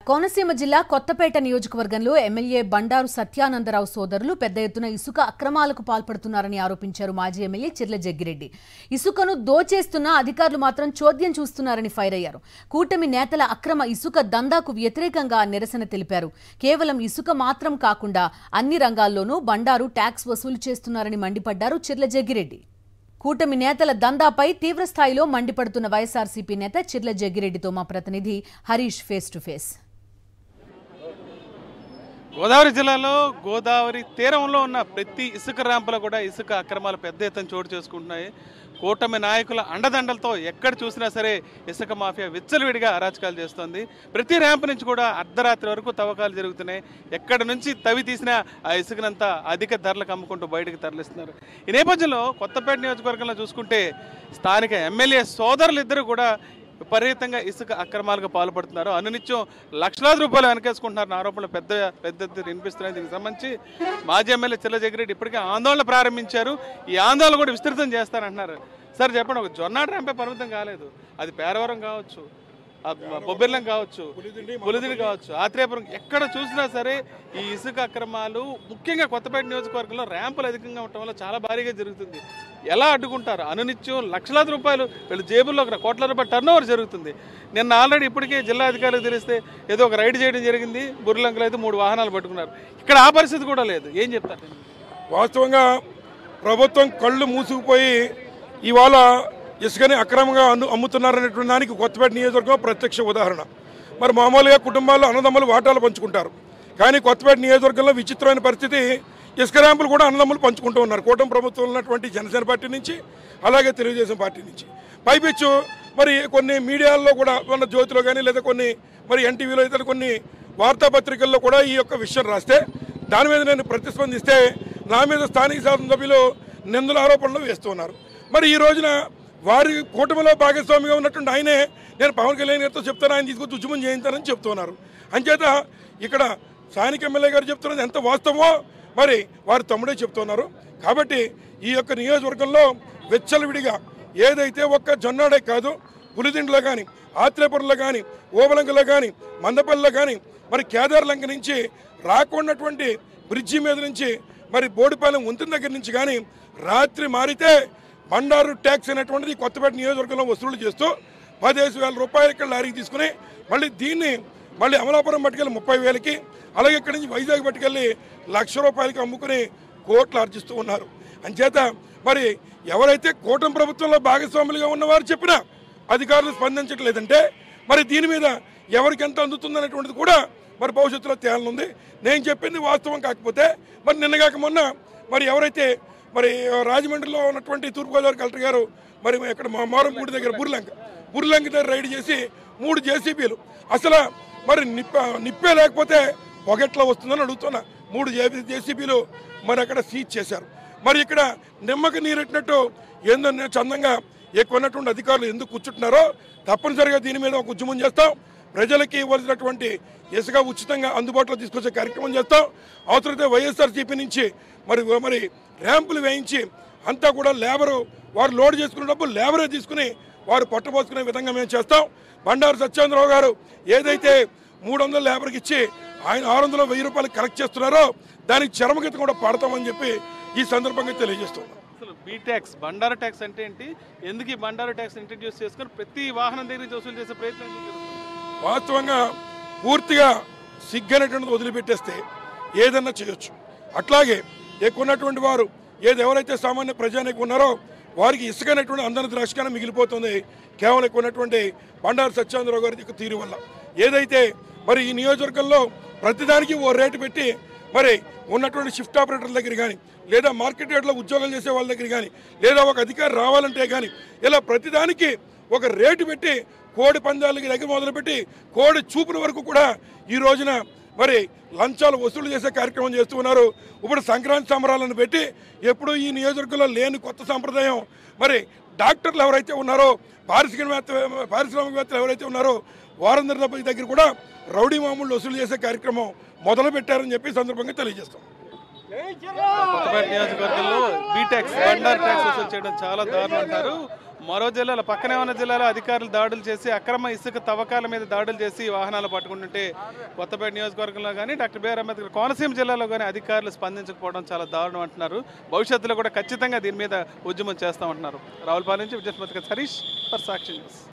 కోనసీమ జిల్లా కొత్తపేట నియోజకవర్గంలో ఎమ్మెల్యే బండారు సత్యానందరావు సోదరులు పెద్ద ఎత్తున ఇసుక అక్రమాలకు పాల్పడుతున్నారని ఆరోపించారు మాజీ ఎమ్మెల్యే చిర్ల జగ్గిరెడ్డి. ఇసుకను దోచేస్తున్న అధికారులు మాత్రం చోద్యం చూస్తున్నారని ఫైర్ అయ్యారు. కూటమి నేతల అక్రమ ఇసుక దందాకు వ్యతిరేకంగా నిరసన తెలిపారు. కేవలం ఇసుక మాత్రం కాకుండా అన్ని రంగాల్లోనూ బండారు ట్యాక్స్ వసూలు చేస్తున్నారని మండిపడ్డారు చిర్ల జగ్గిరెడ్డి. కూటమి నేతల దందాపై తీవ్రస్థాయిలో మండిపడుతున్న వైఎస్ఆర్సీపీ నేత చిర్ల జగ్గిరెడ్డితో మా ప్రతినిధి Harish face to face. Godavari జిల్లాలో గోదావరి తీరంలో ఉన్న ప్రతి ఇసుక ర్యాంపులో కూడా ఇసుక అక్రమాలు పెద్ద ఎత్తున చోటు చేసుకుంటున్నాయి. కూటమి నాయకుల అండదండలతో ఎక్కడ చూసినా సరే ఇసుక మాఫియా విచ్చలవిడిగా అరాచకాలు చేస్తోంది. ప్రతి ర్యాంపు నుంచి కూడా అర్ధరాత్రి వరకు తవ్వకాలు జరుగుతున్నాయి. ఎక్కడి నుంచి తవ్వి తీసినా ఆ ఇసుకనంతా అధిక ధరలకు అమ్ముకుంటూ బయటకు తరలిస్తున్నారు. ఈ నేపథ్యంలో కొత్తపేట నియోజకవర్గంలో చూసుకుంటే స్థానిక ఎమ్మెల్యే సోదరులు ఇద్దరు కూడా విపరీతంగా ఇసుక అక్రమాలకు పాల్పడుతున్నారు. అనునిత్యం లక్షలాది రూపాయలు వెనకేసుకుంటున్నారన్న ఆరోపణలు పెద్ద వినిపిస్తున్నాయి. దీనికి సంబంధించి మాజీ ఎమ్మెల్యే చిర్ల జగ్గిరెడ్డి ఇప్పటికే ఆందోళన ప్రారంభించారు. ఈ ఆందోళన కూడా విస్తృతం చేస్తారంటున్నారు. సార్ చెప్పండి, ఒక జొన్నాడ ర్యాంపే పరిమితం కాలేదు, అది పేరవరం కావచ్చు, బొబ్బిర్లం కావచ్చు, పులిదిని కావచ్చు, ఆత్రేయపురం, ఎక్కడ చూసినా సరే ఈ ఇసుక అక్రమాలు ముఖ్యంగా కొత్తపేట నియోజకవర్గంలో ర్యాంపులు అధికంగా ఉండటం వల్ల చాలా భారీగా జరుగుతుంది. ఎలా అడ్డుకుంటారు? అనునిత్యం లక్షలాది రూపాయలు వీళ్ళు జేబుల్లో కోట్ల రూపాయల టర్న్ ఓవర్ జరుగుతుంది. నిన్న ఆల్రెడీ ఇప్పటికే జిల్లా అధికారులకు తెలిస్తే ఏదో ఒక రైడ్ చేయడం జరిగింది. బుర్రలంకలు అయితే 3 వాహనాలు పట్టుకున్నారు. ఇక్కడ ఆ పరిస్థితి కూడా లేదు. ఏం చెప్తారు? వాస్తవంగా ప్రభుత్వం కళ్ళు మూసుకుపోయి ఇవాళ ఇసుకని అక్రమంగా అమ్ముతున్నారనేటువంటి దానికి కొత్తపేట నియోజకవర్గం ప్రత్యక్ష ఉదాహరణ. మరి మామూలుగా కుటుంబాల్లో అన్నదమ్ములు వాటాలు పంచుకుంటారు, కానీ కొత్తపేట నియోజకవర్గంలో విచిత్రమైన పరిస్థితి, ఇసుక ర్యాంపులు కూడా అన్నదమ్ములు పంచుకుంటూ ఉన్నారు. కూటమి ప్రభుత్వం ఉన్నటువంటి జనసేన పార్టీ నుంచి, అలాగే తెలుగుదేశం పార్టీ నుంచి. పైపిచ్చు మరి కొన్ని మీడియాల్లో కూడా ఉన్న జ్యోతిలో కానీ లేదా కొన్ని మరి ఎన్టీవీలో ఇతర కొన్ని వార్తాపత్రికల్లో కూడా ఈ యొక్క విషయం రాస్తే దాని మీద నేను ప్రతిస్పందిస్తే నా మీద స్థానిక శాసనసభ్యులు నిందల ఆరోపణలు వేస్తూ ఉన్నారు. మరి ఈ రోజున వారి కూటమిలో భాగస్వామిగా ఉన్నటువంటి ఆయనే నేను పవన్ కళ్యాణ్ గారితో చెప్తాను, ఆయన తీసుకొచ్చి ఉద్యమం చేయించానని చెప్తున్నారు. అంచేత ఇక్కడ స్థానిక ఎమ్మెల్యే గారు చెప్తున్నది ఎంత వాస్తవమో మరి వారి తమ్ముడే చెప్తున్నారు. కాబట్టి ఈ యొక్క నియోజకవర్గంలో వెచ్చలవిడిగా ఏదైతే ఒక్క జొన్నాడే కాదు, పులిదిండ్లో కానీ, ఆత్రేపురంలో కానీ, ఓబలంకలో కానీ, మందపల్లిలో కానీ, మరి కేదార్లంక నుంచి రాకున్నటువంటి బ్రిడ్జి మీద నుంచి మరి బోడిపాలెం వంతెన దగ్గర నుంచి కానీ రాత్రి మారితే బండారు ట్యాక్స్ అనేటువంటిది కొత్తపేట నియోజకవర్గంలో వసూలు చేస్తూ 15,000 రూపాయలు ఇక్కడ లారీకి తీసుకుని మళ్ళీ దీన్ని మళ్ళీ అమలాపురం పట్టుకెళ్ళి 30,000కి, అలాగే ఇక్కడి నుంచి వైజాగ్ పట్టుకెళ్ళి 1,00,000 రూపాయలకి అమ్ముకుని కోట్లు ఆర్జిస్తూ ఉన్నారు. అంచేత మరి ఎవరైతే కూటమి ప్రభుత్వంలో భాగస్వాములుగా ఉన్నవారు చెప్పినా అధికారులు స్పందించట్లేదంటే మరి దీని మీద ఎవరికి ఎంత అందుతుందనేటువంటిది కూడా మరి భవిష్యత్తులో తేలనుంది. నేను చెప్పింది వాస్తవం కాకపోతే మరి నిన్నగాక మొన్న మరి ఎవరైతే మరి రాజమండ్రిలో ఉన్నటువంటి తూర్పుగోదావరి కలెక్టర్ గారు మరి ఇక్కడ మారంపూడి దగ్గర బుర్లంక దగ్గర రైడ్ చేసి 3 జేసీబీలు అసలు మరి నిప్పే లేకపోతే పొగెట్లా వస్తుందని అడుగుతున్నా. 3 జేసీబీలు మరి అక్కడ సీజ్ చేశారు. మరి ఇక్కడ నిమ్మకి నీరెట్టినట్టు ఏందో చందంగా ఎక్కువన్నటువంటి అధికారులు ఎందుకు కూర్చుంటున్నారో తప్పనిసరిగా దీని మీద ఒక ఉద్యమం చేస్తాం. ప్రజలకి ఇవ్వాల్సినటువంటి ఇసుక ఉచితంగా అందుబాటులో తీసుకొచ్చే కార్యక్రమం చేస్తాం. అవసరమైతే వైఎస్ఆర్సీపీ నుంచి మరి ర్యాంపులు వేయించి అంతా కూడా లేబరు వారు లోడ్ చేసుకునే డబ్బు లేబరే తీసుకుని వారు పట్టుపోసుకునే విధంగా మేము చేస్తాం. బండారు సత్యేంద్రరావు గారు ఏదైతే 300 లేబర్కి ఇచ్చి ఆయన 600 1000 రూపాయలు కలెక్ట్ చేస్తున్నారో దానికి చరమగీత కూడా పడతామని చెప్పి ఈ సందర్భంగా తెలియజేస్తున్నాం. అసలు బీ ట్యాక్స్, బండారు ట్యాక్స్ అంటే ఏంటి? ఎందుకు ఈ బండారు ట్యాక్స్ ఇంట్రడ్యూస్ చేసుకుని ప్రతి వాహనం దగ్గర నుంచి వసూలు చేసే ప్రయత్నం జరుగుతుంది? వాస్తవంగా పూర్తిగా సిగ్గనేటువంటిది వదిలిపెట్టేస్తే ఏదన్నా చేయొచ్చు. అట్లాగే ఎక్కున్నటువంటి వారు ఎవరైతే సామాన్య ప్రజానికి ఉన్నారో వారికి ఇసుక అనేటువంటి అందరి ద్రాక్షగానే మిగిలిపోతుంది కేవలం ఎక్కున్నటువంటి బండారు సత్యేంద్రరావు గారి తీరు వల్ల. ఏదైతే మరి ఈ నియోజకవర్గంలో ప్రతిదానికి ఓ రేటు పెట్టి మరి ఉన్నటువంటి షిఫ్ట్ ఆపరేటర్ల దగ్గర కానీ లేదా మార్కెట్ యార్డ్లో ఉద్యోగాలు చేసే వాళ్ళ దగ్గర కానీ లేదా ఒక అధికారి రావాలంటే కానీ ఇలా ప్రతిదానికి ఒక రేటు పెట్టి కోడి పందాల దగ్గర మొదలుపెట్టి కోడి చూపుల వరకు కూడా ఈ రోజున మరి లంచాలు వసూలు చేసే కార్యక్రమం చేస్తూ ఉన్నారు. ఇప్పుడు సంక్రాంతి సంబరాలను పెట్టి ఎప్పుడు ఈ నియోజకవర్గంలో లేని కొత్త సంప్రదాయం మరి డాక్టర్లు ఎవరైతే ఉన్నారో పారిశ్రామికవేత్తలు ఎవరైతే ఉన్నారో వారందరి దగ్గర కూడా రౌడీ మామూలు వసూలు చేసే కార్యక్రమం మొదలు పెట్టారని చెప్పి సందర్భంగా తెలియజేస్తాం. కొత్తపేట నియోజకవర్గంలో బీ ట్యాక్స్, బండారు ట్యాక్స్ వసూలు చేయడం చాలా దారుణం అంటారు. మరో జిల్లాలో పక్కనే ఉన్న జిల్లాలో అధికారులు దాడులు చేసి అక్రమ ఇసుక తవ్వకాల మీద దాడులు చేసి వాహనాలు పట్టుకుంటుంటే కొత్తపేట నియోజకవర్గంలో కానీ డాక్టర్ బిఆర్ అంబేద్కర్ కోనసీమ జిల్లాలో కానీ అధికారులు స్పందించకపోవడం చాలా దారుణం అంటున్నారు. భవిష్యత్తులో కూడా ఖచ్చితంగా దీని మీద ఉద్యమం చేస్తామంటున్నారు. రావులపాలెం నుంచి విజయస్మతిక హరీష్ ఫర్ సాక్షి న్యూస్.